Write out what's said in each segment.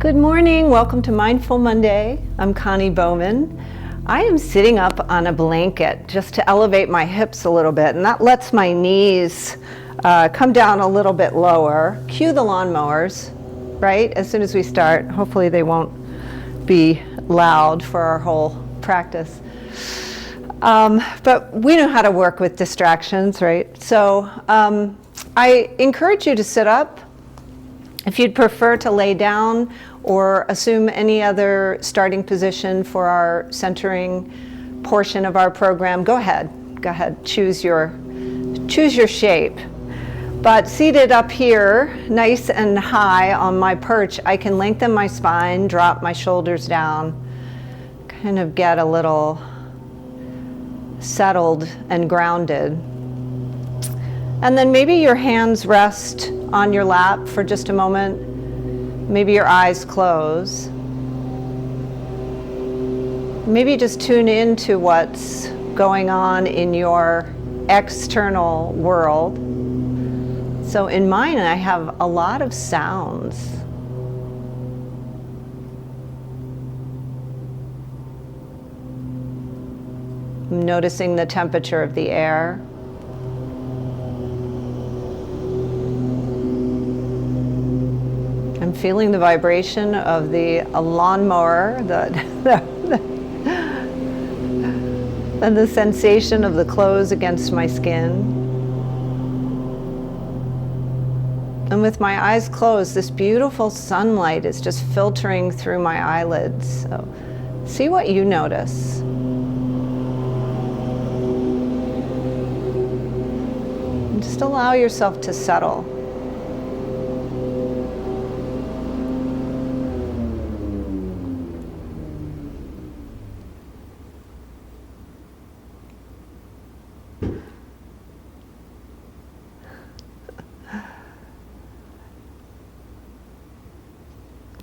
Good morning, welcome to Mindful Monday. I'm Connie Bowman. I am sitting up on a blanket just to elevate my hips a little bit, and that lets my knees come down a little bit lower. Cue the lawnmowers, right? As soon as we start, hopefully they won't be loud for our whole practice. But we know how to work with distractions, right? So I encourage you to sit up. If you'd prefer to lay down or assume any other starting position for our centering portion of our program, go ahead. Go ahead, choose your shape. But seated up here, nice and high on my perch, I can lengthen my spine, drop my shoulders down, kind of get a little settled and grounded. And then maybe your hands rest on your lap for just a moment. Maybe your eyes close. Maybe just tune into what's going on in your external world. So in mine, I have a lot of sounds. I'm noticing the temperature of the air. I'm feeling the vibration of the lawnmower, and the sensation of the clothes against my skin. And with my eyes closed, this beautiful sunlight is just filtering through my eyelids. So see what you notice. And just allow yourself to settle.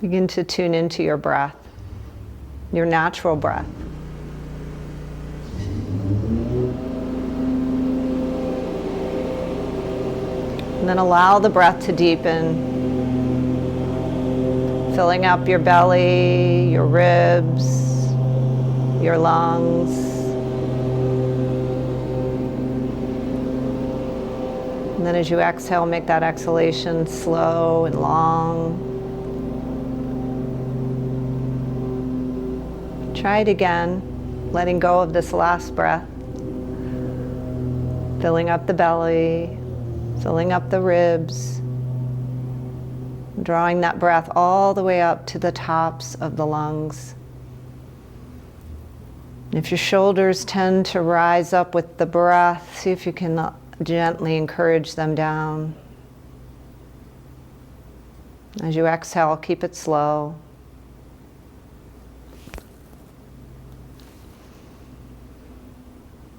Begin to tune into your breath, your natural breath. And then allow the breath to deepen, filling up your belly, your ribs, your lungs. And then as you exhale, make that exhalation slow and long. Try it again, letting go of this last breath. Filling up the belly, filling up the ribs. Drawing that breath all the way up to the tops of the lungs. If your shoulders tend to rise up with the breath, see if you can gently encourage them down. As you exhale, keep it slow.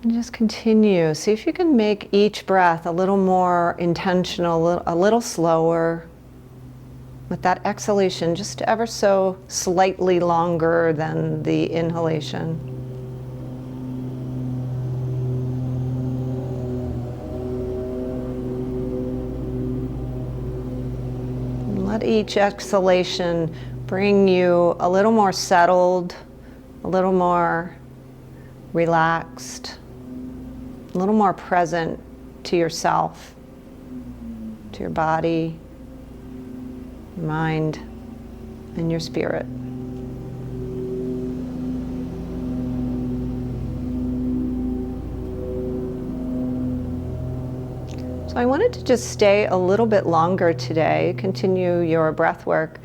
And just continue. See if you can make each breath a little more intentional, a little slower. With that exhalation just ever so slightly longer than the inhalation. And let each exhalation bring you a little more settled, a little more relaxed. A little more present to yourself, to your body, your mind, and your spirit. So I wanted to just stay a little bit longer today, continue your breath work,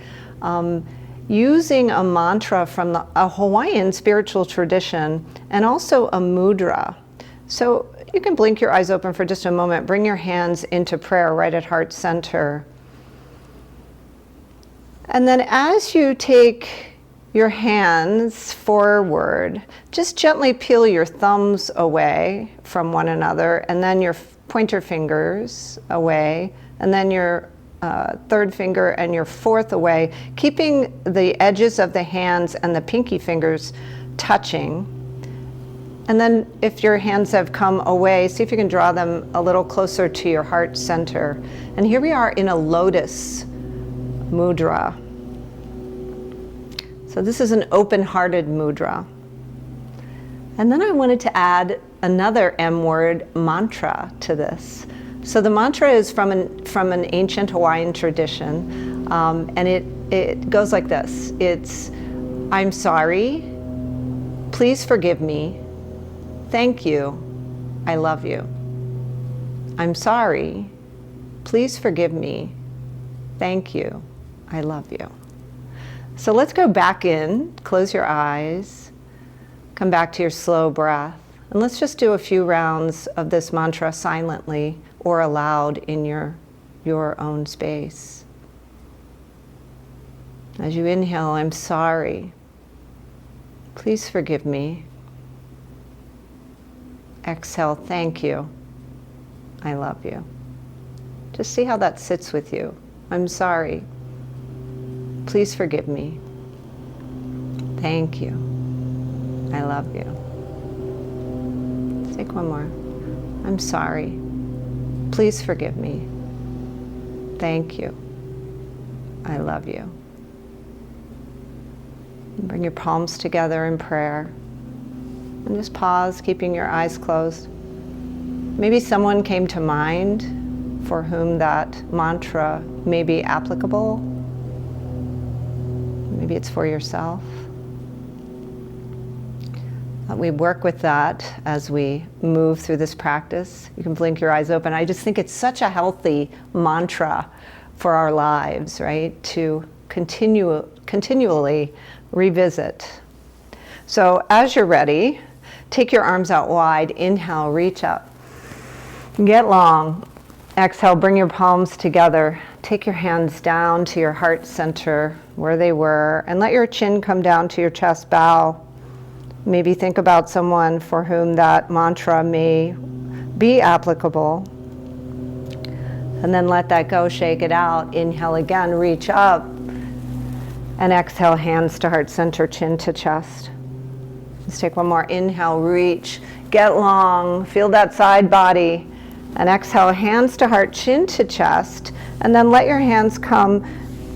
using a mantra from a Hawaiian spiritual tradition and also a mudra. So you can blink your eyes open for just a moment. Bring your hands into prayer right at heart center. And then as you take your hands forward, just gently peel your thumbs away from one another, and then your pointer fingers away, and then your third finger and your fourth away, keeping the edges of the hands and the pinky fingers touching. And then if your hands have come away, see if you can draw them a little closer to your heart center. And here we are in a lotus mudra. So this is an open-hearted mudra. And then I wanted to add another M word, mantra, to this. So the mantra is from an ancient Hawaiian tradition, and it goes like this. It's, I'm sorry, please forgive me, thank you, I love you. I'm sorry, please forgive me, thank you, I love you. So let's go back in, close your eyes, come back to your slow breath, and let's just do a few rounds of this mantra silently or aloud in your own space. As you inhale, I'm sorry, please forgive me. Exhale, thank you, I love you. Just see how that sits with you. I'm sorry, please forgive me. Thank you, I love you. Let's take one more. I'm sorry, please forgive me. Thank you, I love you. Bring your palms together in prayer. And just pause, keeping your eyes closed. Maybe someone came to mind for whom that mantra may be applicable. Maybe it's for yourself. We work with that as we move through this practice. You can blink your eyes open. I just think it's such a healthy mantra for our lives, right? To continually revisit. So as you're ready, take your arms out wide. Inhale, reach up. Get long. Exhale, bring your palms together. Take your hands down to your heart center where they were, and let your chin come down to your chest, bow. Maybe think about someone for whom that mantra may be applicable. And then let that go, shake it out. Inhale again, reach up. And exhale, hands to heart center, chin to chest. Let's take one more. Inhale, reach, get long, feel that side body. And exhale, hands to heart, chin to chest. And then let your hands come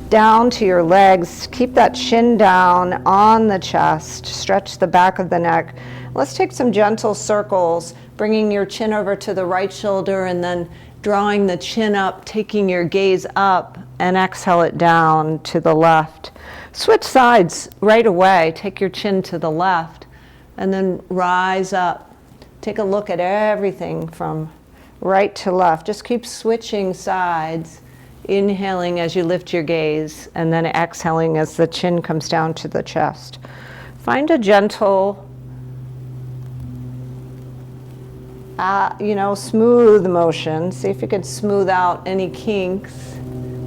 down to your legs. Keep that chin down on the chest. Stretch the back of the neck. Let's take some gentle circles, bringing your chin over to the right shoulder and then drawing the chin up, taking your gaze up, and exhale it down to the left. Switch sides right away. Take your chin to the left and then rise up. Take a look at everything from right to left. Just keep switching sides. Inhaling as you lift your gaze, and then exhaling as the chin comes down to the chest. Find a gentle, smooth motion. See if you can smooth out any kinks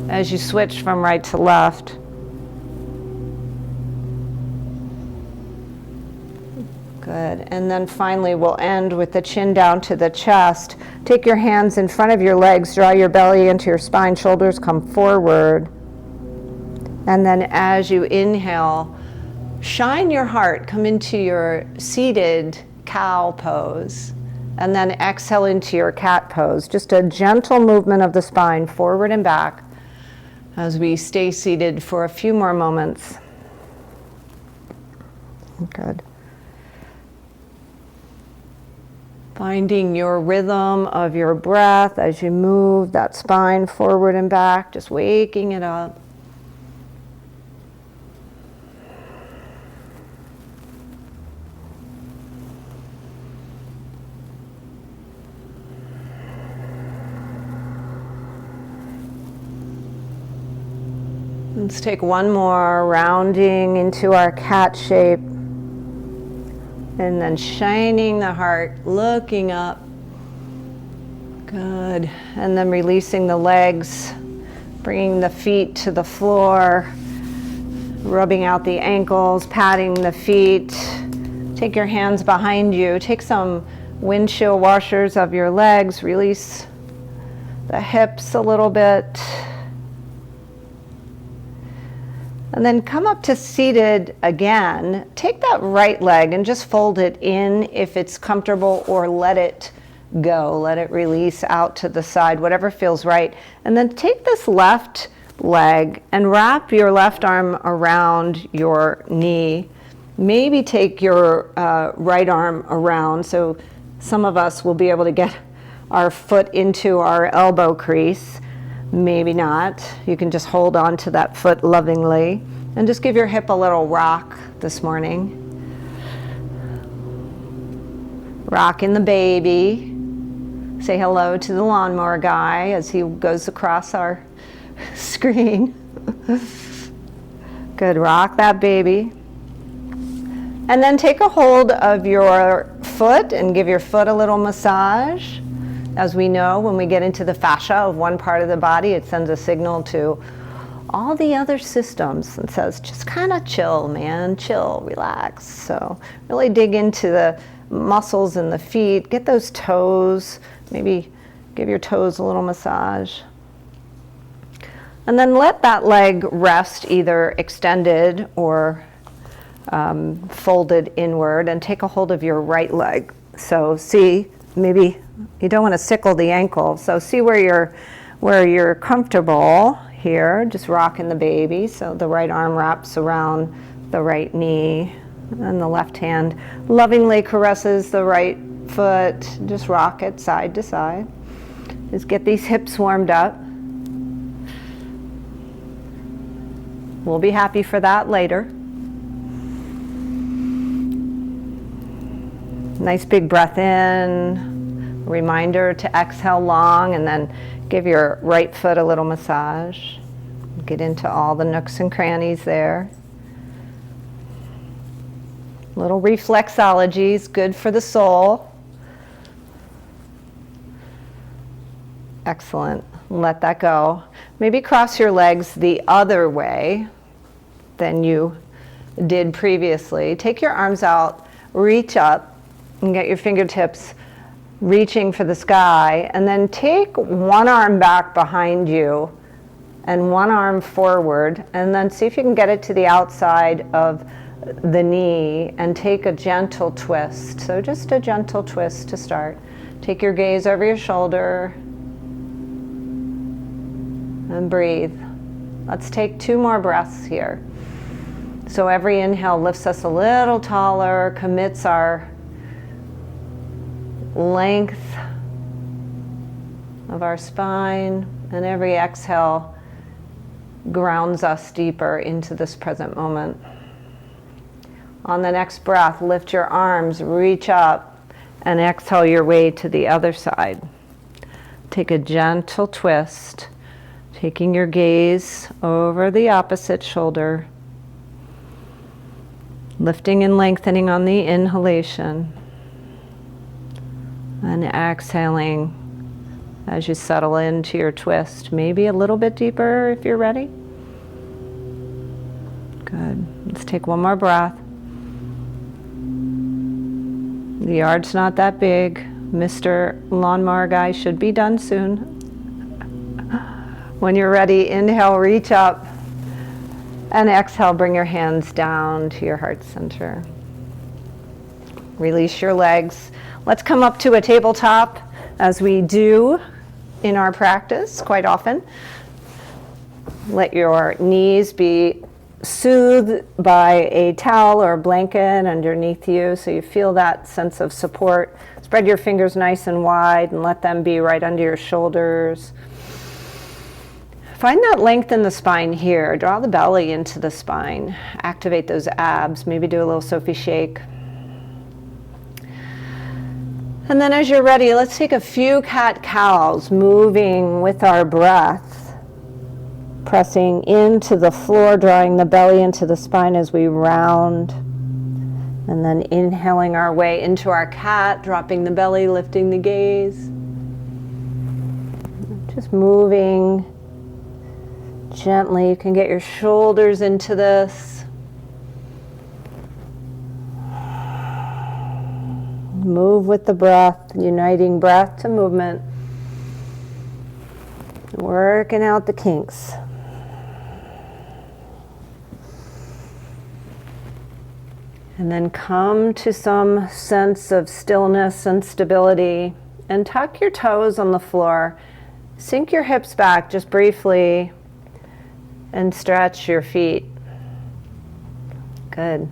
as you switch from right to left. Good. And then finally, we'll end with the chin down to the chest. Take your hands in front of your legs, draw your belly into your spine, shoulders come forward. And then as you inhale, shine your heart, come into your seated cow pose. And then exhale into your cat pose. Just a gentle movement of the spine forward and back as we stay seated for a few more moments. Good. Finding your rhythm of your breath as you move that spine forward and back, just waking it up. Let's take one more, rounding into our cat shape. And then shining the heart, looking up. Good. And then releasing the legs, bringing the feet to the floor, rubbing out the ankles, patting the feet. Take your hands behind you. Take some windshield washers of your legs. Release the hips a little bit. And then come up to seated again. Take that right leg and just fold it in if it's comfortable, or let it go. Let it release out to the side, whatever feels right. And then take this left leg and wrap your left arm around your knee. Maybe take your right arm around, so some of us will be able to get our foot into our elbow crease. Maybe not. You can just hold on to that foot lovingly and just give your hip a little rock this morning. Rocking the baby. Say hello to the lawnmower guy as he goes across our screen. Good, rock that baby. And then take a hold of your foot and give your foot a little massage. As we know, when we get into the fascia of one part of the body, it sends a signal to all the other systems and says, just kind of chill, man, chill, relax. So really dig into the muscles in the feet, get those toes, maybe give your toes a little massage. And then let that leg rest either extended or folded inward, and take a hold of your right leg. So see, maybe you don't want to sickle the ankle, so see where you're comfortable here, just rocking the baby. So the right arm wraps around the right knee, and the left hand lovingly caresses the right foot. Just rock it side to side. Just get these hips warmed up. We'll be happy for that later. Nice big breath in. Reminder to exhale long, and then give your right foot a little massage. Get into all the nooks and crannies there. Little reflexology is good for the soul. Excellent. Let that go. Maybe cross your legs the other way than you did previously. Take your arms out, reach up, and get your fingertips reaching for the sky, and then take one arm back behind you and one arm forward, and then see if you can get it to the outside of the knee and take a gentle twist. So just a gentle twist to start. Take your gaze over your shoulder and breathe. Let's take 2 more breaths here. So every inhale lifts us a little taller, commits our length of our spine, and every exhale grounds us deeper into this present moment. On the next breath, lift your arms, reach up, and exhale your way to the other side. Take a gentle twist, taking your gaze over the opposite shoulder, lifting and lengthening on the inhalation, and exhaling as you settle into your twist. Maybe a little bit deeper if you're ready. Good. Let's take one more breath. The yard's not that big. Mr. Lawnmower Guy should be done soon. When you're ready, inhale, reach up, and exhale, bring your hands down to your heart center. Release your legs. Let's come up to a tabletop, as we do in our practice quite often. Let your knees be soothed by a towel or a blanket underneath you, so you feel that sense of support. Spread your fingers nice and wide and let them be right under your shoulders. Find that length in the spine here. Draw the belly into the spine. Activate those abs. Maybe do a little Sophie shake. And then as you're ready, let's take a few cat-cows, moving with our breath, pressing into the floor, drawing the belly into the spine as we round, and then inhaling our way into our cat, dropping the belly, lifting the gaze. Just moving gently. You can get your shoulders into this. Move with the breath, uniting breath to movement. Working out the kinks. And then come to some sense of stillness and stability, and tuck your toes on the floor. Sink your hips back just briefly. and stretch your feet. Good.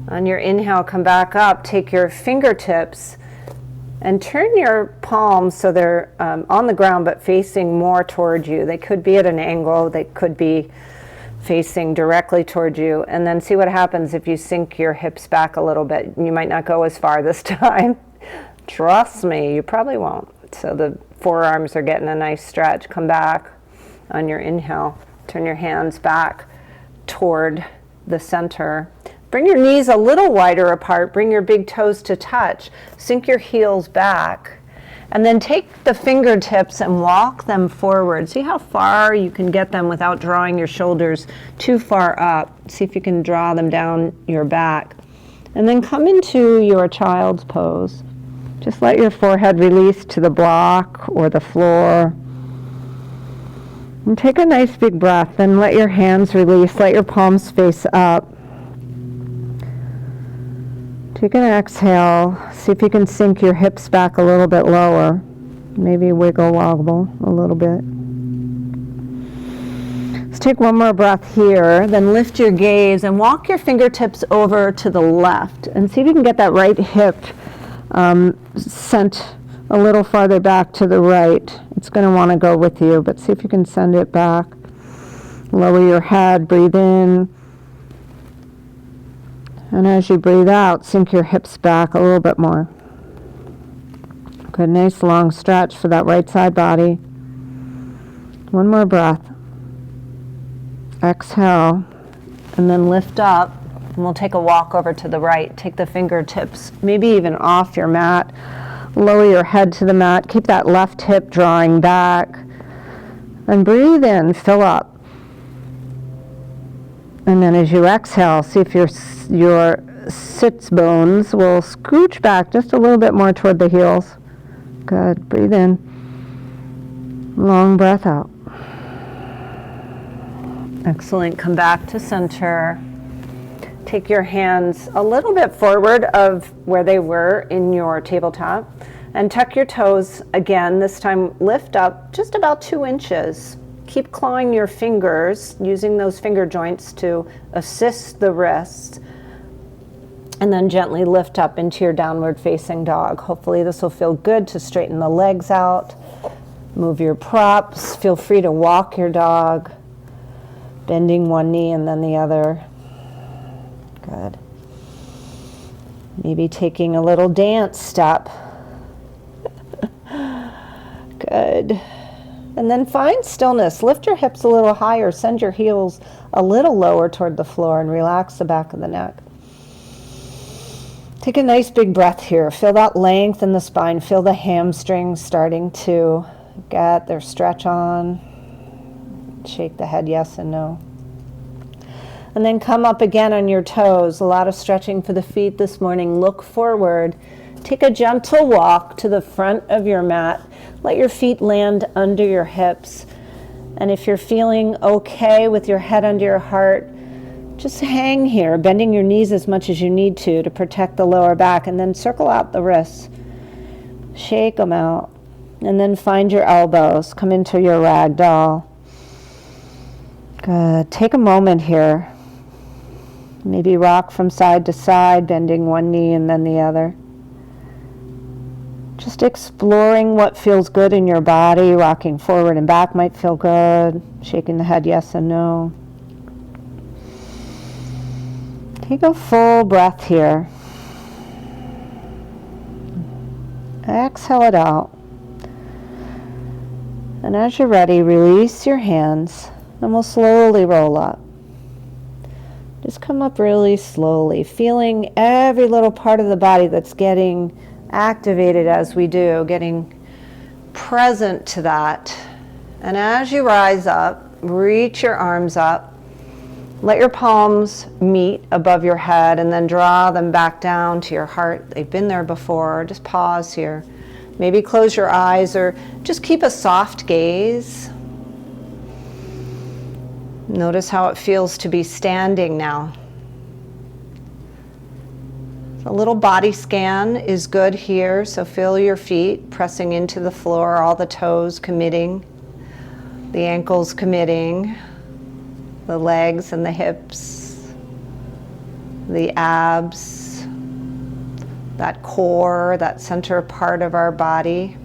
On your inhale, come back up, take your fingertips and turn your palms so they're on the ground but facing more toward you. They could be at an angle, they could be facing directly toward you, and then see what happens if you sink your hips back a little bit. You might not go as far this time. Trust me, you probably won't. So the forearms are getting a nice stretch. Come back on your inhale. Turn your hands back toward the center. Bring your knees a little wider apart. Bring your big toes to touch. Sink your heels back. And then take the fingertips and walk them forward. See how far you can get them without drawing your shoulders too far up. See if you can draw them down your back. And then come into your child's pose. Just let your forehead release to the block or the floor. And take a nice big breath. Then let your hands release. Let your palms face up. Take an exhale. See if you can sink your hips back a little bit lower. Maybe wiggle wobble a little bit. Let's take one more breath here. Then lift your gaze and walk your fingertips over to the left. And see if you can get that right hip sent a little farther back to the right. It's going to want to go with you, but see if you can send it back. Lower your head, breathe in. And as you breathe out, sink your hips back a little bit more. Good, nice long stretch for that right side body. One more breath. Exhale, and then lift up. And we'll take a walk over to the right. Take the fingertips, maybe even off your mat. Lower your head to the mat. Keep that left hip drawing back. And breathe in, fill up. And then as you exhale, see if your sits bones will scooch back just a little bit more toward the heels. Good. Breathe in. Long breath out. Excellent. Come back to center. Take your hands a little bit forward of where they were in your tabletop and tuck your toes again. This time lift up just about 2 inches. Keep clawing your fingers, using those finger joints to assist the wrists. And then gently lift up into your downward facing dog. Hopefully this will feel good to straighten the legs out. Move your props. Feel free to walk your dog, bending one knee and then the other. Good. Maybe taking a little dance step. Good. And then find stillness. Lift your hips a little higher. Send your heels a little lower toward the floor and relax the back of the neck. Take a nice big breath here. Feel that length in the spine. Feel the hamstrings starting to get their stretch on. Shake the head yes and no. And then come up again on your toes. A lot of stretching for the feet this morning. Look forward. Take a gentle walk to the front of your mat. Let your feet land under your hips. And if you're feeling okay with your head under your heart, just hang here, bending your knees as much as you need to protect the lower back, and then circle out the wrists. Shake them out. And then find your elbows. Come into your rag doll. Good. Take a moment here. Maybe rock from side to side, bending one knee and then the other. Just exploring what feels good in your body. Rocking forward and back might feel good. Shaking the head yes and no. Take a full breath here. Exhale it out. And as you're ready, release your hands and we'll slowly roll up. Just come up really slowly, feeling every little part of the body that's getting activated as we do, getting present to that. And as you rise up, reach your arms up. Let your palms meet above your head and then draw them back down to your heart. They've been there before. Just pause here. Maybe close your eyes or just keep a soft gaze. Notice how it feels to be standing now. A little body scan is good here, so feel your feet pressing into the floor, all the toes committing. The ankles committing, the legs and the hips, the abs, that core, that center part of our body,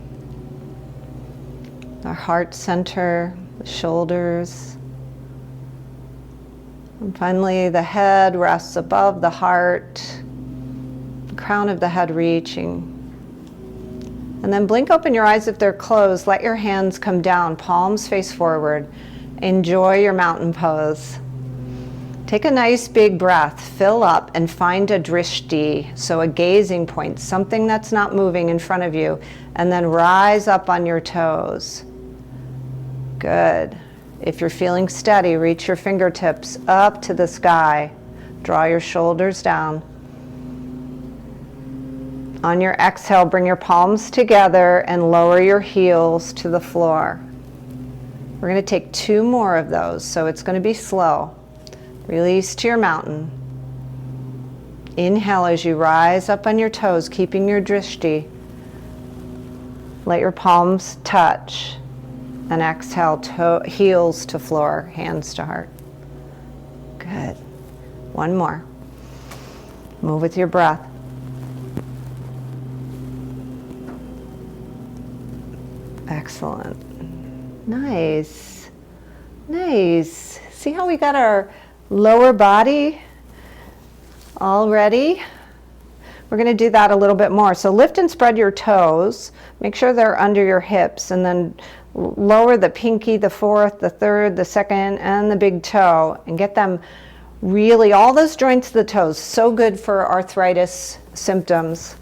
our heart center, the shoulders. And finally, the head rests above the heart, the crown of the head reaching. And then blink open your eyes if they're closed. Let your hands come down, palms face forward. Enjoy your mountain pose. Take a nice big breath, fill up, and find a drishti, so a gazing point, something that's not moving in front of you, and then rise up on your toes. Good. If you're feeling steady, reach your fingertips up to the sky. Draw your shoulders down. On your exhale, bring your palms together and lower your heels to the floor. We're going to take 2 more of those, so it's going to be slow. Release to your mountain. Inhale as you rise up on your toes, keeping your drishti. Let your palms touch. And exhale, heels to floor, hands to heart. Good. 1 more. Move with your breath. Excellent. Nice. Nice. See how we got our lower body all ready? We're going to do that a little bit more. So lift and spread your toes. Make sure they're under your hips, and then lower the pinky, the fourth, the third, the second, and the big toe, and get them really, all those joints of the toes, so good for arthritis symptoms.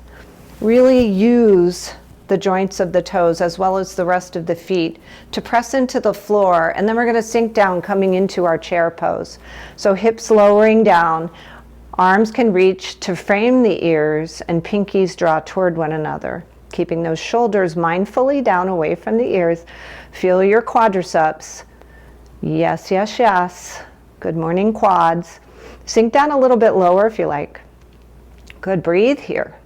Really use the joints of the toes as well as the rest of the feet to press into the floor, and then we're going to sink down, coming into our chair pose. So hips lowering down, arms can reach to frame the ears, and pinkies draw toward one another, keeping those shoulders mindfully down away from the ears. Feel your quadriceps. Yes, yes, yes. Good morning, quads. Sink down a little bit lower if you like. Good, breathe here.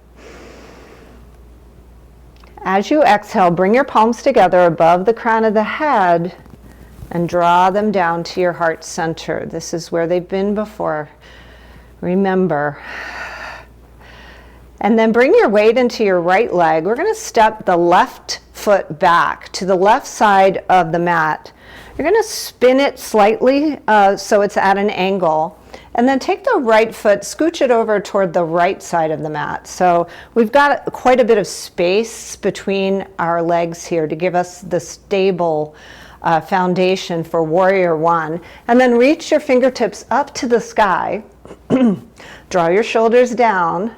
As you exhale, bring your palms together above the crown of the head and draw them down to your heart center. This is where they've been before. Remember. And then bring your weight into your right leg. We're going to step the left foot back to the left side of the mat. You're going to spin it slightly so it's at an angle. And then take the right foot, scooch it over toward the right side of the mat. So we've got quite a bit of space between our legs here to give us the stable foundation for Warrior One. And then reach your fingertips up to the sky. Draw your shoulders down.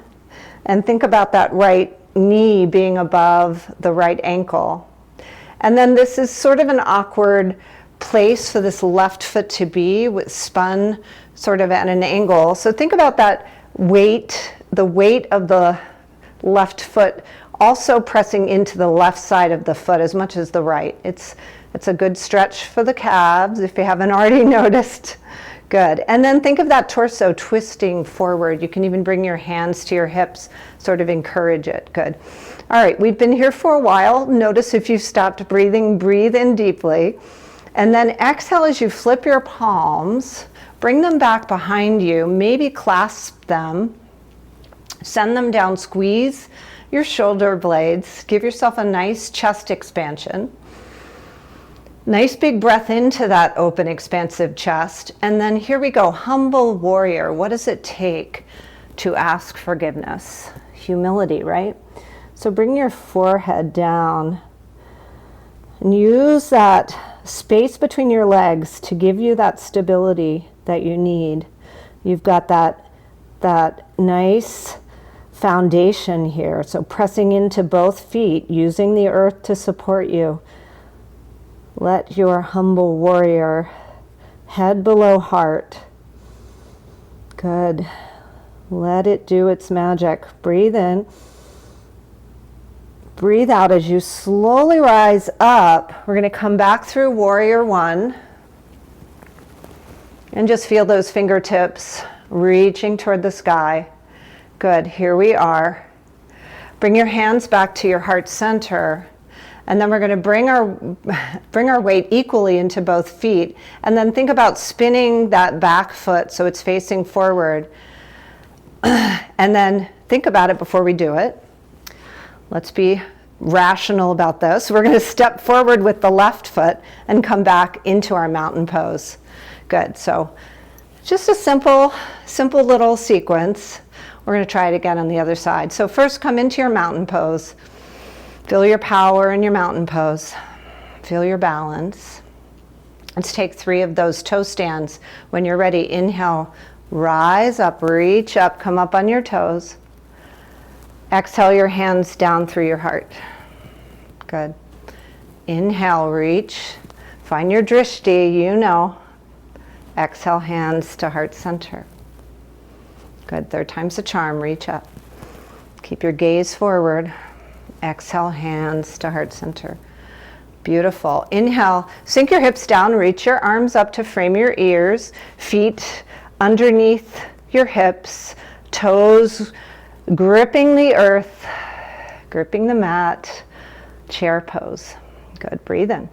And think about that right knee being above the right ankle. And then this is sort of an awkward place for this left foot to be, with spun sort of at an angle. So think about that weight, the weight of the left foot also pressing into the left side of the foot as much as the right. It's a good stretch for the calves if you haven't already noticed. Good. And then think of that torso twisting forward. You can even bring your hands to your hips, sort of encourage it. Good. All right, we've been here for a while. Notice if you've stopped breathing, breathe in deeply. And then exhale as you flip your palms. Bring them back behind you. Maybe clasp them. Send them down. Squeeze your shoulder blades. Give yourself a nice chest expansion. Nice big breath into that open, expansive chest. And then here we go, humble warrior. What does it take to ask forgiveness? Humility, right? So bring your forehead down and use that space between your legs to give you that stability that you need. You've got that nice foundation here. So pressing into both feet, using the earth to support you. Let your humble warrior, head below heart. Good. Let it do its magic. Breathe in. Breathe out as you slowly rise up. We're going to come back through Warrior One. And just feel those fingertips reaching toward the sky. Good. Here we are. Bring your hands back to your heart center. And then we're going to bring our weight equally into both feet. And then think about spinning that back foot so it's facing forward. And then think about it before we do it. Let's be rational about this. We're going to step forward with the left foot and come back into our mountain pose. Good. So just a simple little sequence. We're going to try it again on the other side. So first, come into your mountain pose. Feel your power in your mountain pose. Feel your balance. Let's take 3 of those toe stands. When you're ready, inhale, rise up, reach up, come up on your toes. Exhale your hands down through your heart. Good. Inhale, reach. Find your drishti, you know. Exhale, hands to heart center. Good. 3rd time's a charm. Reach up. Keep your gaze forward. Exhale, hands to heart center. Beautiful. Inhale, sink your hips down, reach your arms up to frame your ears, feet underneath your hips, toes gripping the earth, gripping the mat, chair pose. Good. Breathe in.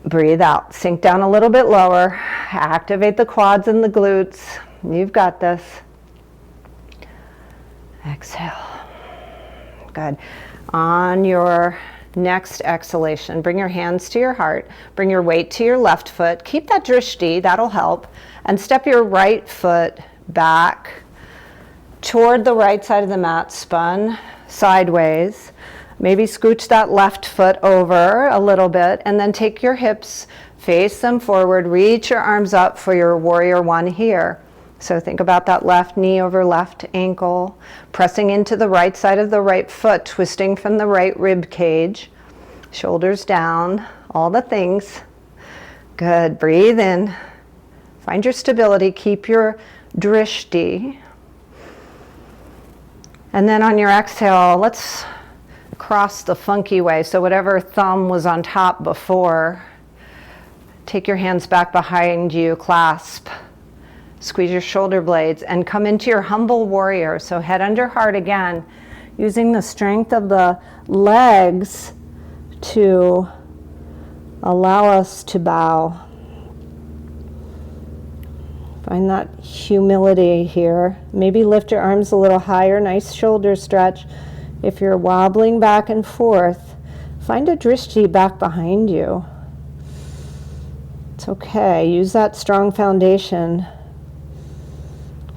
Breathe out. Sink down a little bit lower. Activate the quads and the glutes. You've got this. Exhale. Good. On your next exhalation, bring your hands to your heart. Bring your weight to your left foot. Keep that drishti, that'll help. And step your right foot back toward the right side of the mat, spun sideways. Maybe scooch that left foot over a little bit, and then take your hips, face them forward, reach your arms up for your warrior 1 here. So think about that left knee over left ankle, pressing into the right side of the right foot, twisting from the right rib cage, shoulders down, all the things. Good. Breathe in. Find your stability. Keep your drishti. And then on your exhale, let's cross the funky way. So whatever thumb was on top before, take your hands back behind you, clasp, squeeze your shoulder blades, and come into your humble warrior. So head under heart again, using the strength of the legs to allow us to bow. Find that humility here. Maybe lift your arms a little higher, nice shoulder stretch. If you're wobbling back and forth, find a drishti back behind you. It's okay. Use that strong foundation.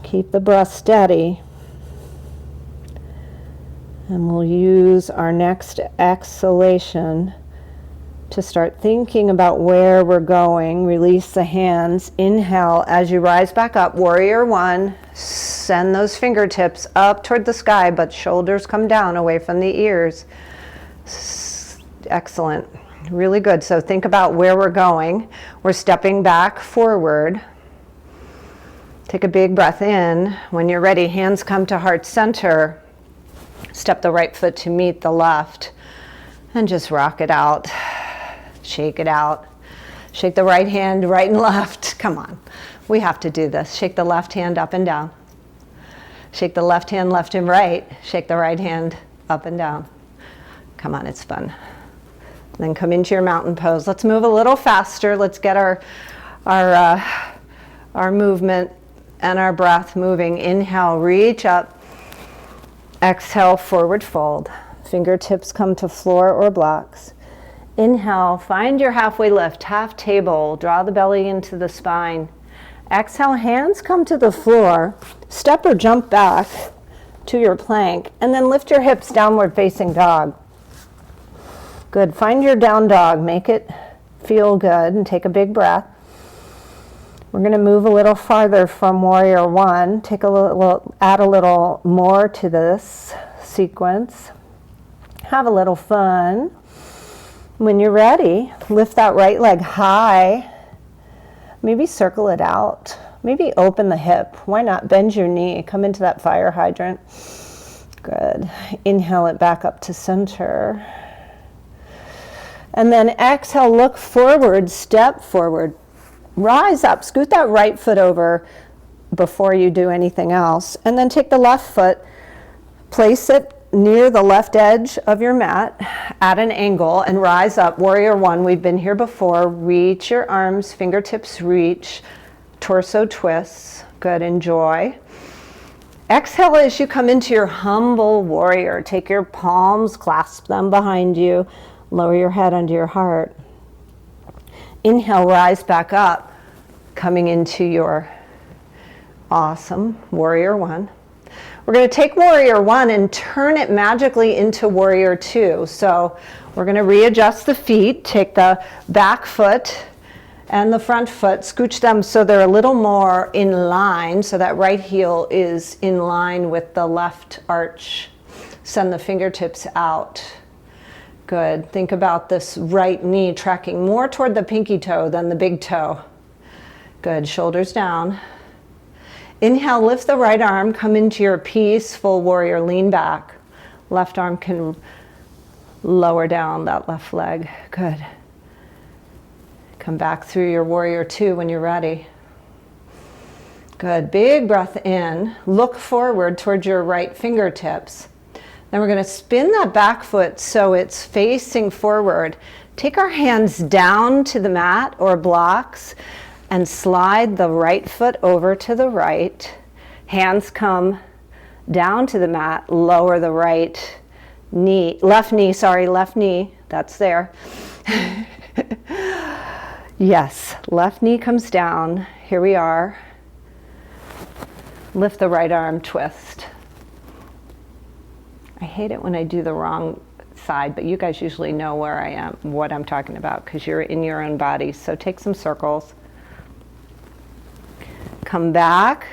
Keep the breath steady. And we'll use our next exhalation to start thinking about where we're going. Release the hands. Inhale as you rise back up. Warrior 1. Send those fingertips up toward the sky, but shoulders come down away from the ears. Excellent. Really good. So think about where we're going. We're stepping back forward. Take a big breath in. When you're ready, hands come to heart center. Step the right foot to meet the left. And just rock it out. Shake it out. Shake the right hand, right and left. Come on. We have to do this. Shake the left hand up and down. Shake the left hand left and right. Shake the right hand up and down. Come on, it's fun. Then come into your mountain pose. Let's move a little faster. Let's get our movement and our breath moving. Inhale, reach up. Exhale, forward fold. Fingertips come to floor or blocks. Inhale, find your halfway lift, half table. Draw the belly into the spine. Exhale, hands come to the floor. Step or jump back to your plank, and then lift your hips, downward facing dog. Good. Find your down dog. Make it feel good, and take a big breath. We're going to move a little farther from warrior 1. Add a little more to this sequence. Have a little fun. When you're ready, lift that right leg high. Maybe circle it out. Maybe open the hip. Why not bend your knee? Come into that fire hydrant. Good. Inhale it back up to center. And then exhale, look forward, step forward. Rise up, scoot that right foot over before you do anything else. And then take the left foot, place it near the left edge of your mat at an angle and rise up. Warrior one, we've been here before. Reach your arms, fingertips reach, torso twists. Good, enjoy. Exhale as you come into your humble warrior. Take your palms, clasp them behind you, lower your head under your heart. Inhale, rise back up, coming into your awesome warrior one. We're going to take warrior one and turn it magically into warrior two. So we're going to readjust the feet, take the back foot and the front foot, scooch them so they're a little more in line, so that right heel is in line with the left arch. Send the fingertips out. Good. Think about this right knee tracking more toward the pinky toe than the big toe. Good. Shoulders down. Inhale, lift the right arm, come into your peaceful warrior, lean back. Left arm can lower down that left leg. Good. Come back through your warrior two when you're ready. Good. Big breath in. Look forward towards your right fingertips. Then we're going to spin that back foot so it's facing forward. Take our hands down to the mat or blocks and slide the right foot over to the right. Hands come down to the mat, lower the right knee, left knee, that's there. Yes, left knee comes down, here we are. Lift the right arm, twist. I hate it when I do the wrong side, but you guys usually know where I am, what I'm talking about, because you're in your own body, so take some circles. Come back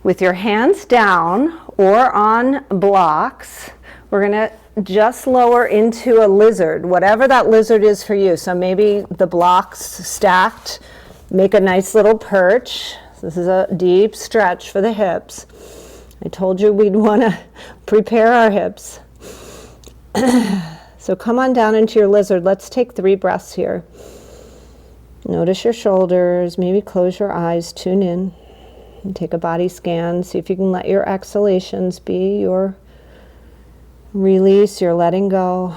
with your hands down or on blocks. We're going to just lower into a lizard, whatever that lizard is for you. So maybe the blocks stacked, make a nice little perch. This is a deep stretch for the hips. I told you we'd want to prepare our hips. So come on down into your lizard. Let's take 3 breaths here. Notice your shoulders, maybe close your eyes, tune in, and take a body scan. See if you can let your exhalations be your release, your letting go.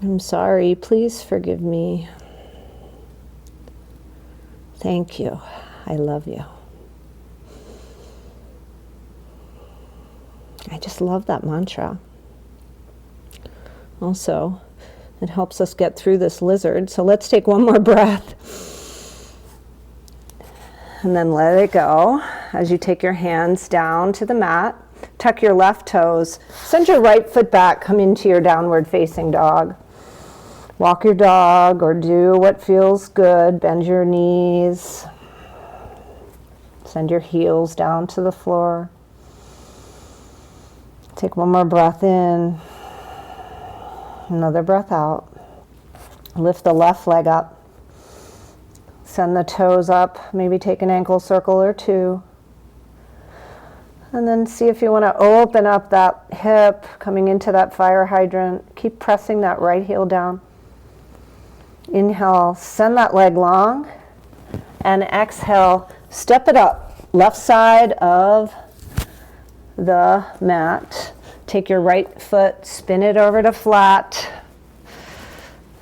I'm sorry, please forgive me. Thank you, I love you. I just love that mantra. Also, it helps us get through this lizard. So let's take one more breath. And then let it go as you take your hands down to the mat. Tuck your left toes. Send your right foot back. Come into your downward facing dog. Walk your dog or do what feels good. Bend your knees. Send your heels down to the floor. Take one more breath in. Another breath out. Lift the left leg up. Send the toes up. Maybe take an ankle circle or 2. And then see if you want to open up that hip, coming into that fire hydrant. Keep pressing that right heel down. Inhale, send that leg long. And exhale, step it up. Left side of the mat. Take your right foot, spin it over to flat,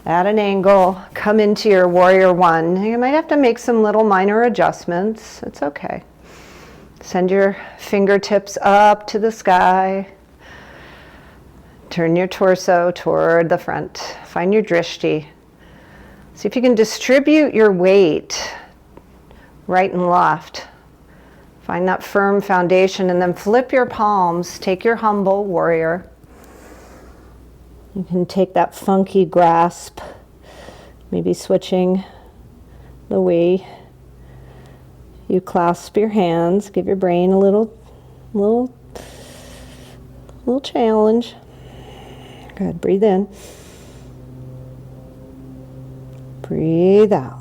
at an angle, come into your warrior one. You might have to make some little minor adjustments. It's okay. Send your fingertips up to the sky. Turn your torso toward the front. Find your drishti. See if you can distribute your weight right and left. Find that firm foundation and then flip your palms. Take your humble warrior. You can take that funky grasp, maybe switching the way you clasp your hands. Give your brain a little challenge. Good. Breathe in. Breathe out.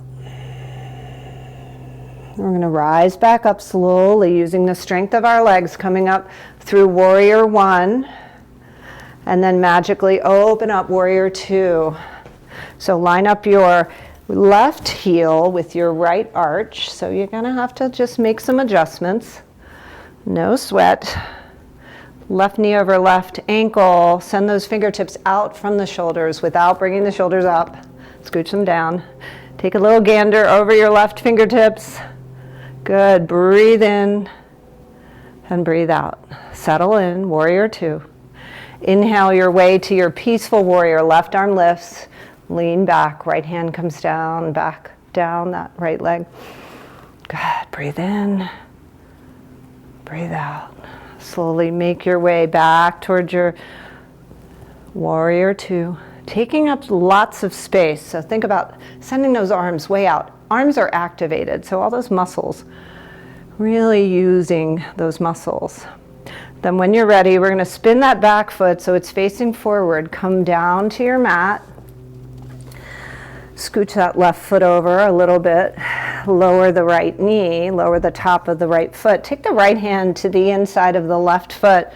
We're going to rise back up slowly using the strength of our legs, coming up through warrior one, and then magically open up warrior two. So line up your left heel with your right arch. So you're going to have to just make some adjustments. No sweat. Left knee over left ankle. Send those fingertips out from the shoulders without bringing the shoulders up. Scooch them down. Take a little gander over your left fingertips. Good. Breathe in and breathe out. Settle in, warrior two. Inhale your way to your peaceful warrior. Left arm lifts. Lean back. Right hand comes down, back, down that right leg. Good. Breathe in. Breathe out. Slowly make your way back towards your warrior two, taking up lots of space. So think about sending those arms way out. Arms are activated, so all those muscles, really using those muscles. Then when you're ready, we're going to spin that back foot so it's facing forward. Come down to your mat. Scooch that left foot over a little bit. Lower the right knee, lower the top of the right foot. Take the right hand to the inside of the left foot.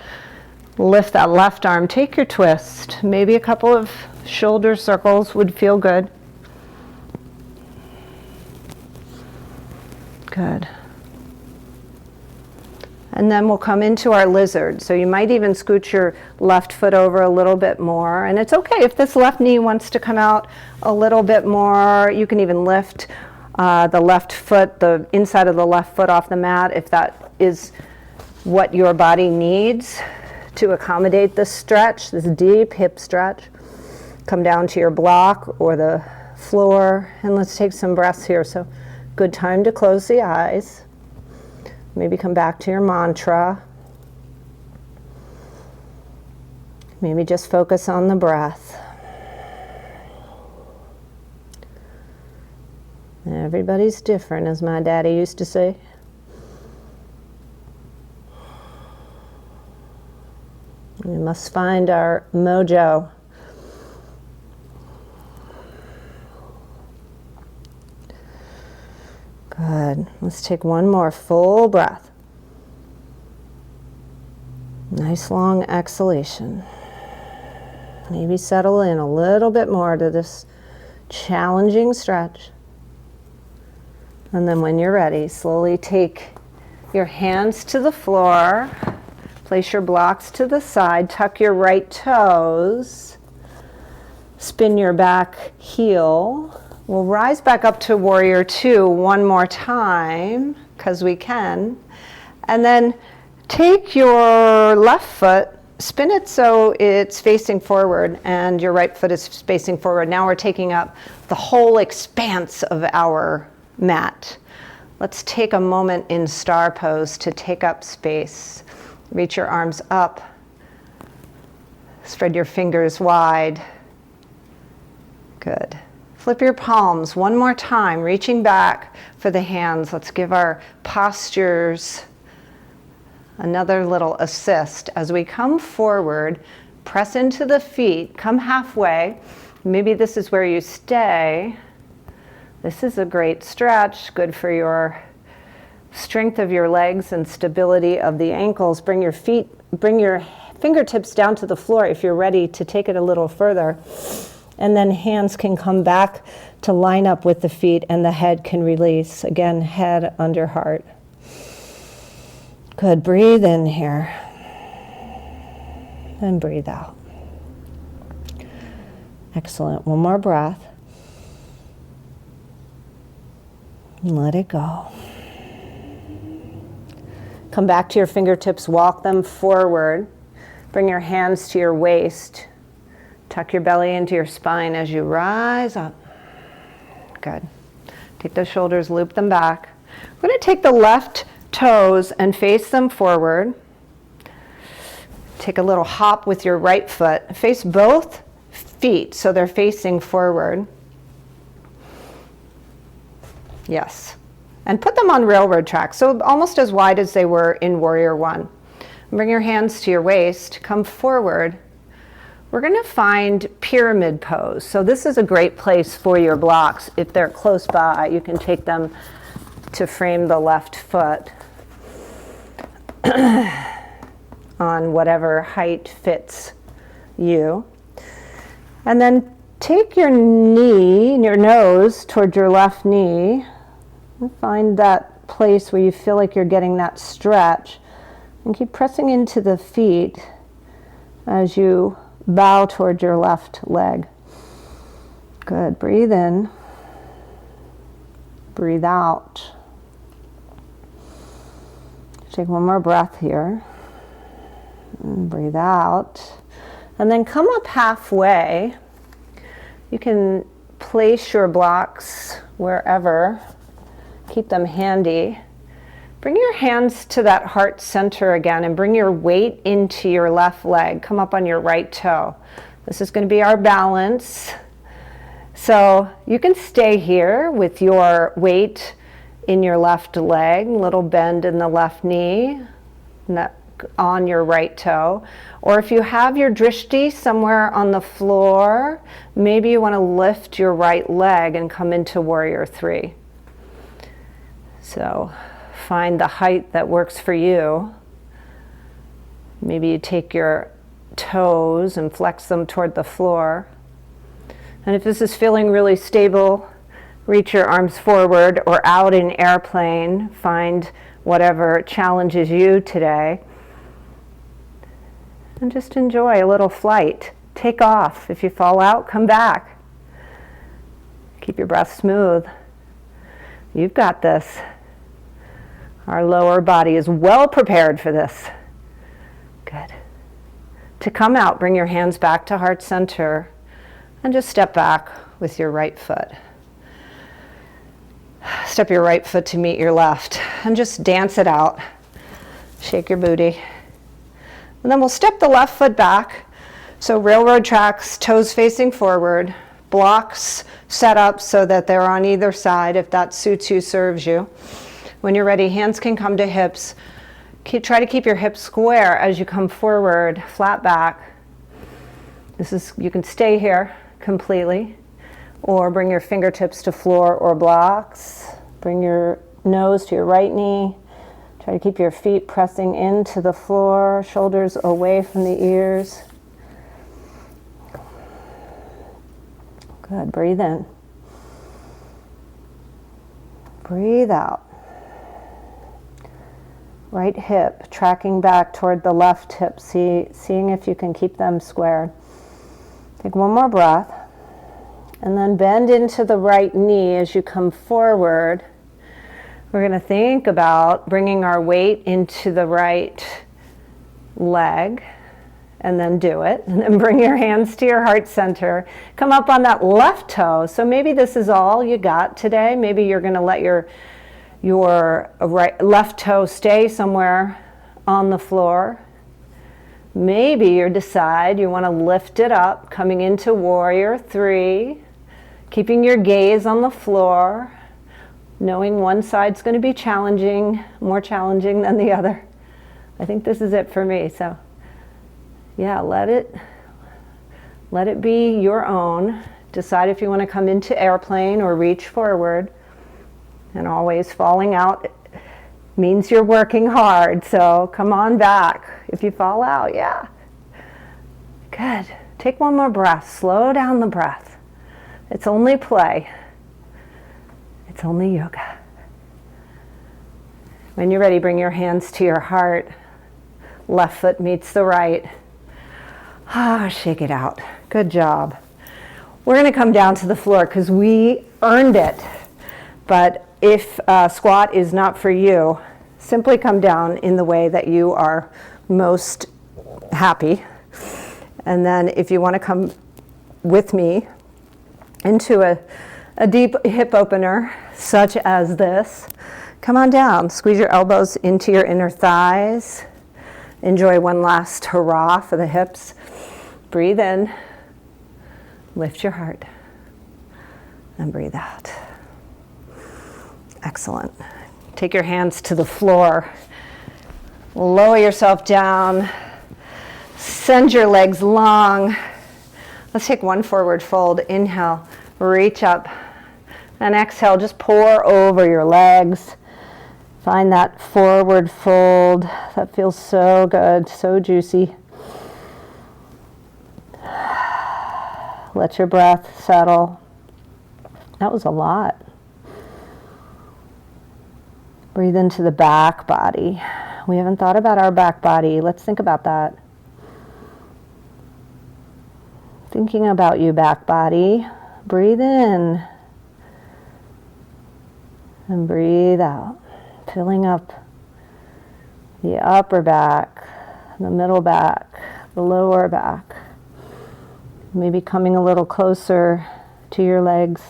Lift that left arm. Take your twist. Maybe a couple of shoulder circles would feel good. Good. And then we'll come into our lizard. So you might even scooch your left foot over a little bit more. And it's okay if this left knee wants to come out a little bit more. You can even lift the left foot, the inside of the left foot off the mat, if that is what your body needs to accommodate this stretch, this deep hip stretch. Come down to your block or the floor, and let's take some breaths here. So good time to close the eyes. Maybe come back to your mantra. Maybe just focus on the breath. Everybody's different, as my daddy used to say. We must find our mojo. Good. Let's take one more full breath. Nice long exhalation. Maybe settle in a little bit more to this challenging stretch. And then when you're ready, slowly take your hands to the floor. Place your blocks to the side. Tuck your right toes. Spin your back heel. We'll rise back up to warrior two one more time, because we can. And then take your left foot, spin it so it's facing forward, and your right foot is facing forward. Now we're taking up the whole expanse of our mat. Let's take a moment in star pose to take up space. Reach your arms up. Spread your fingers wide. Good. Flip your palms one more time, reaching back for the hands. Let's give our postures another little assist. As we come forward, press into the feet, come halfway. Maybe this is where you stay. This is a great stretch, good for your strength of your legs and stability of the ankles. Bring your fingertips down to the floor if you're ready to take it a little further. And then hands can come back to line up with the feet, and the head can release. Again, head under heart. Good. Breathe in here. And breathe out. Excellent. One more breath. And let it go. Come back to your fingertips. Walk them forward. Bring your hands to your waist. Tuck your belly into your spine as you rise up. Good. Take those shoulders, loop them back. We're going to take the left toes and face them forward. Take a little hop with your right foot. Face both feet so they're facing forward. Yes. And put them on railroad tracks, so almost as wide as they were in Warrior One. Bring your hands to your waist. Come forward. We're going to find pyramid pose. So this is a great place for your blocks. If they're close by, you can take them to frame the left foot on whatever height fits you. And then take your knee, your nose toward your left knee. And find that place where you feel like you're getting that stretch. And keep pressing into the feet as you bow toward your left leg. Good. Breathe in. Breathe out. Take one more breath here. And breathe out. And then come up halfway. You can place your blocks wherever. Keep them handy. Bring your hands to that heart center again and bring your weight into your left leg. Come up on your right toe. This is going to be our balance. So you can stay here with your weight in your left leg, little bend in the left knee, on your right toe. Or if you have your drishti somewhere on the floor, maybe you want to lift your right leg and come into warrior three. So find the height that works for you. Maybe you take your toes and flex them toward the floor. And if this is feeling really stable, reach your arms forward or out in airplane. Find whatever challenges you today. And just enjoy a little flight. Take off. If you fall out, come back. Keep your breath smooth. You've got this. Our lower body is well prepared for this. Good. To come out, bring your hands back to heart center and just step back with your right foot. Step your right foot to meet your left and just dance it out. Shake your booty. And then we'll step the left foot back. So railroad tracks, toes facing forward, blocks set up so that they're on either side if that suits you, serves you. When you're ready, hands can come to hips. Try to keep your hips square as you come forward, flat back. You can stay here completely, or bring your fingertips to floor or blocks. Bring your nose to your right knee. Try to keep your feet pressing into the floor, shoulders away from the ears. Good. Breathe in. Breathe out. Right hip tracking back toward the left hip, seeing if you can keep them squared. Take one more breath. And then bend into the right knee as you come forward. We're going to think about bringing our weight into the right leg. And then do it. And then bring your hands to your heart center. Come up on that left toe. So maybe this is all you got today. Maybe you're going to let your left toe stay somewhere on the floor. Maybe you decide you want to lift it up, coming into warrior three, keeping your gaze on the floor, knowing one side's going to be challenging, more challenging than the other. I think this is it for me. So yeah, let it be your own. Decide if you want to come into airplane or reach forward. And always falling out means you're working hard, so come on back. If you fall out, yeah. Good. Take one more breath. Slow down the breath. It's only play. It's only yoga. When you're ready, bring your hands to your heart. Left foot meets the right. Shake it out. Good job. We're going to come down to the floor because we earned it. But if squat is not for you, simply come down in the way that you are most happy. And then if you want to come with me into a deep hip opener, such as this, come on down. Squeeze your elbows into your inner thighs. Enjoy one last hurrah for the hips. Breathe in. Lift your heart. And breathe out. Excellent. Take your hands to the floor. Lower yourself down. Send your legs long. Let's take one forward fold. Inhale, reach up. And exhale, just pour over your legs. Find that forward fold. That feels so good, so juicy. Let your breath settle. That was a lot. Breathe into the back body. We haven't thought about our back body. Let's think about that. Thinking about you, back body. Breathe in. And breathe out. Filling up the upper back, the middle back, the lower back. Maybe coming a little closer to your legs.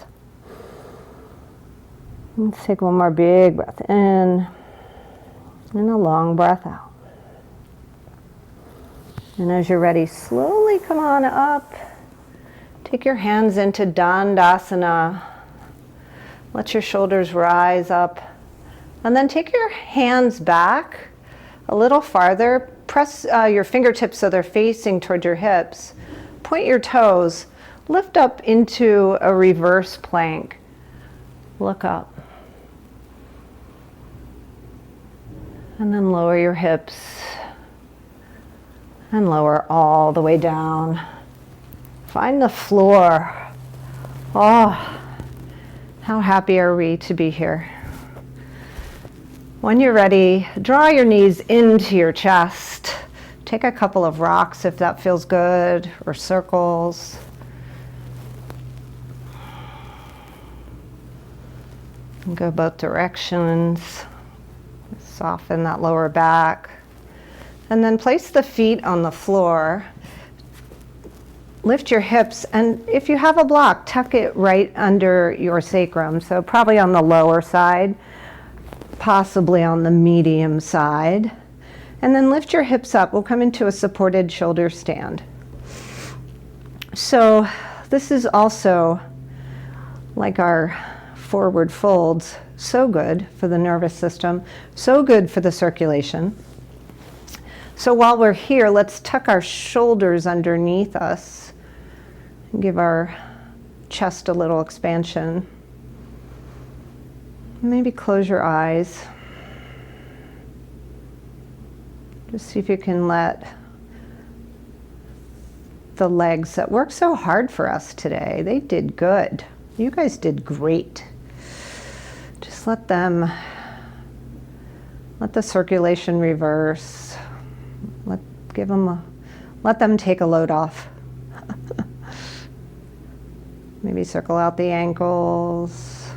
Let's take one more big breath in and a long breath out. And as you're ready, slowly come on up. Take your hands into Dandasana. Let your shoulders rise up. And then take your hands back a little farther. Press your fingertips so they're facing toward your hips. Point your toes. Lift up into a reverse plank. Look up. And then lower your hips. And lower all the way down. Find the floor. Oh, how happy are we to be here. When you're ready, draw your knees into your chest. Take a couple of rocks if that feels good, or circles. And go both directions. Soften that lower back. And then place the feet on the floor. Lift your hips, and if you have a block, tuck it right under your sacrum. So probably on the lower side, possibly on the medium side. And then lift your hips up. We'll come into a supported shoulder stand. So this is also like our forward folds. So good for the nervous system, so good for the circulation. So while we're here, let's tuck our shoulders underneath us. Give our chest a little expansion. Maybe close your eyes. Just see if you can let the legs that worked so hard for us today, they did good. You guys did great. Just let the circulation reverse. Let them take a load off. Maybe circle out the ankles.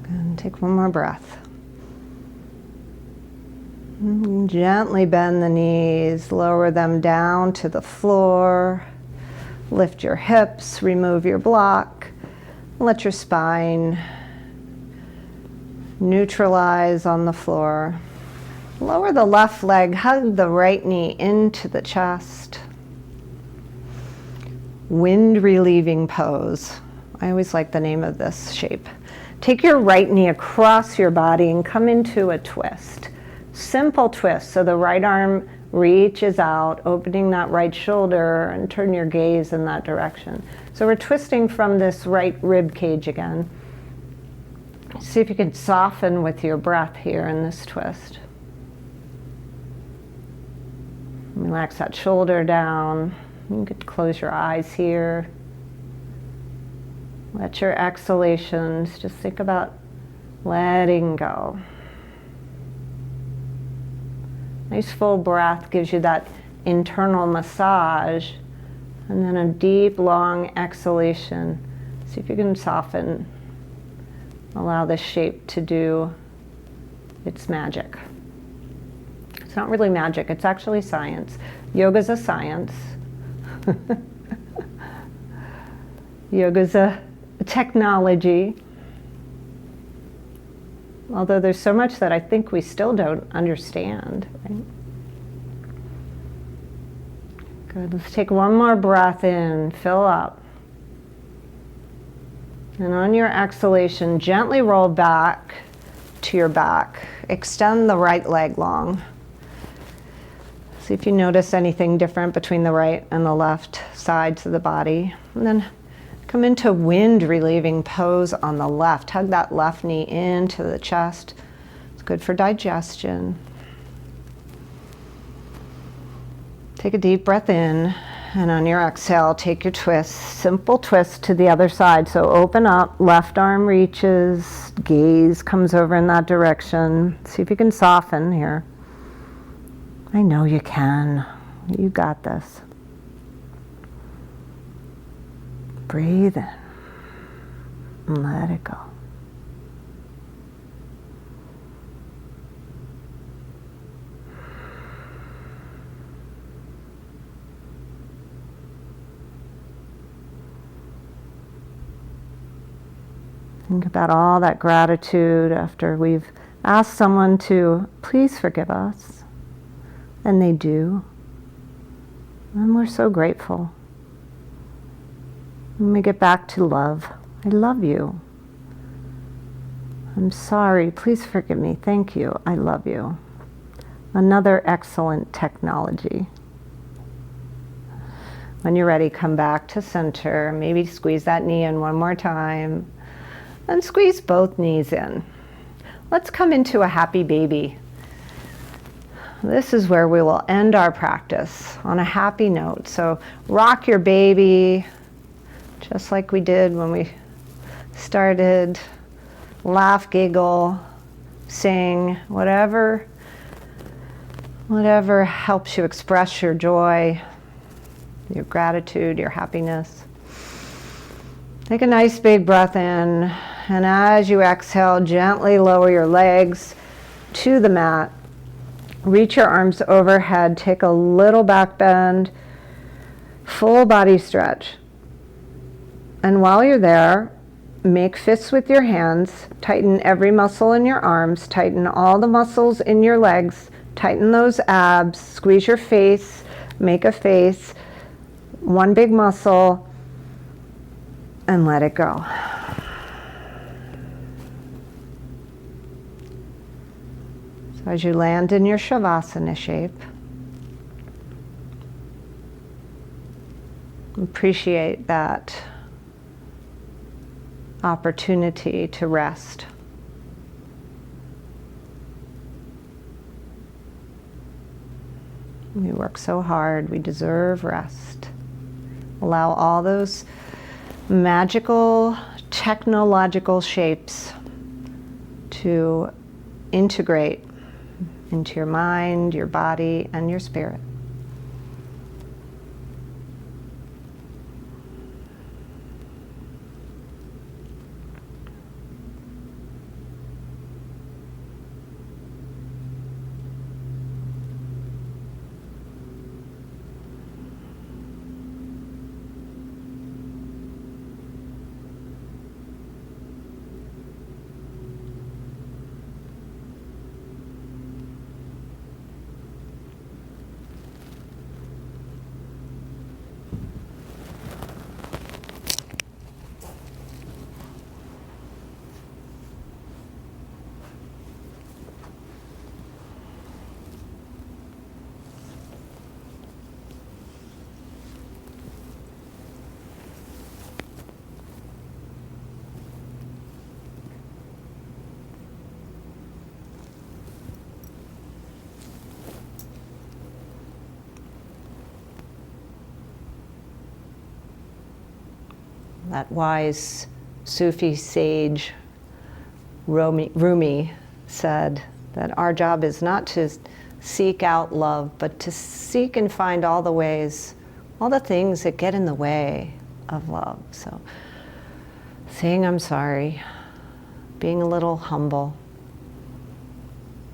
And take one more breath. And gently bend the knees, lower them down to the floor. Lift your hips, remove your block. Let your spine neutralize on the floor. Lower the left leg, hug the right knee into the chest. Wind relieving pose. I always like the name of this shape. Take your right knee across your body and come into a twist. Simple twist, so the right arm reaches out, opening that right shoulder, and turn your gaze in that direction. So we're twisting from this right rib cage again. See if you can soften with your breath here in this twist. Relax that shoulder down. You could close your eyes here. Let your exhalations, just think about letting go. Nice full breath gives you that internal massage, and then a deep, long exhalation. See if you can soften. Allow this shape to do its magic. It's not really magic, it's actually science. Yoga's a science. Yoga's a technology. Although there's so much that I think we still don't understand. Right? Good, let's take one more breath in, fill up. And on your exhalation, gently roll back to your back. Extend the right leg long. See if you notice anything different between the right and the left sides of the body. And then come into wind relieving pose on the left. Hug that left knee into the chest. It's good for digestion. Take a deep breath in And on your exhale, take your twist, simple twist to the other side. So open up, left arm reaches, gaze comes over in that direction. See if you can soften here. I know you can. You got this. Breathe in and let it go. Think about all that gratitude after we've asked someone to please forgive us, and they do. And we're so grateful. And we get back to love. I love you. I'm sorry. Please forgive me. Thank you. I love you. Another excellent technology. When you're ready, come back to center. Maybe squeeze that knee in one more time. And squeeze both knees in. Let's come into a happy baby. This is where we will end our practice on a happy note. So rock your baby, just like we did when we started. Laugh, giggle, sing, whatever helps you express your joy, your gratitude, your happiness. Take a nice big breath in, and as you exhale, gently lower your legs to the mat. Reach your arms overhead, take a little back bend, full body stretch. And while you're there, make fists with your hands, tighten every muscle in your arms, tighten all the muscles in your legs, tighten those abs, squeeze your face, make a face, one big muscle, and let it go. So as you land in your Shavasana shape, appreciate that opportunity to rest. We work so hard, we deserve rest. Allow all those magical, technological shapes to integrate into your mind, your body, and your spirit. That wise Sufi sage Rumi said that our job is not to seek out love, but to seek and find all the ways, all the things that get in the way of love. So saying I'm sorry, being a little humble,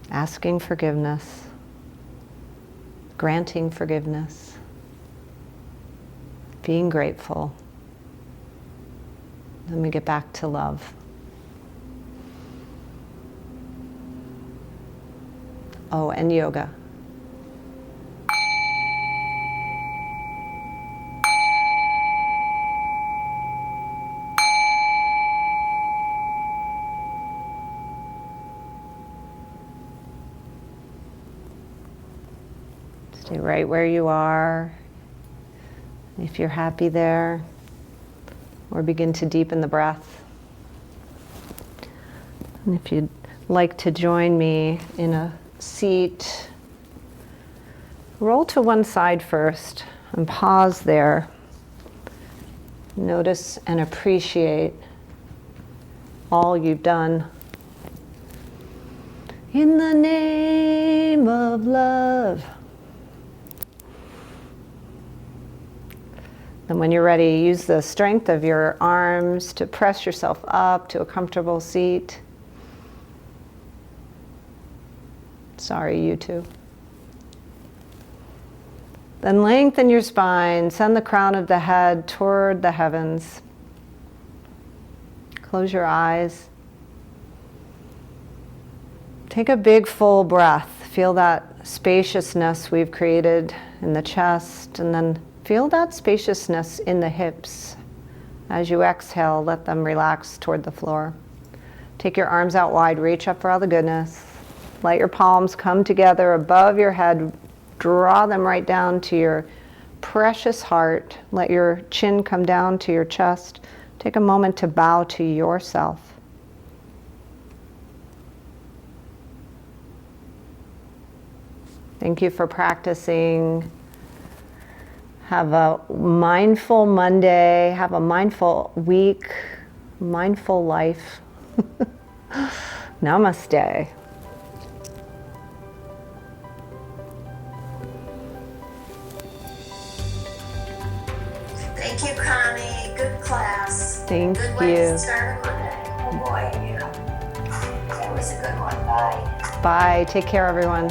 asking forgiveness, granting forgiveness, being grateful. Then we get back to love. Oh, and yoga. Stay right where you are. If you're happy there, or begin to deepen the breath. And if you'd like to join me in a seat, roll to one side first. And pause there. Notice and appreciate all you've done. In the name of love. And when you're ready, use the strength of your arms to press yourself up to a comfortable seat. Sorry, you too. Then lengthen your spine, send the crown of the head toward the heavens. Close your eyes. Take a big full breath. Feel that spaciousness we've created in the chest, and then feel that spaciousness in the hips. As you exhale, let them relax toward the floor. Take your arms out wide, reach up for all the goodness. Let your palms come together above your head. Draw them right down to your precious heart. Let your chin come down to your chest. Take a moment to bow to yourself. Thank you for practicing. Have a mindful Monday. Have a mindful week. Mindful life. Namaste. Thank you, Connie. Good class. Thank Good way you. to start a Monday. Oh boy, yeah. That was a good one. Bye. Bye. Take care, everyone.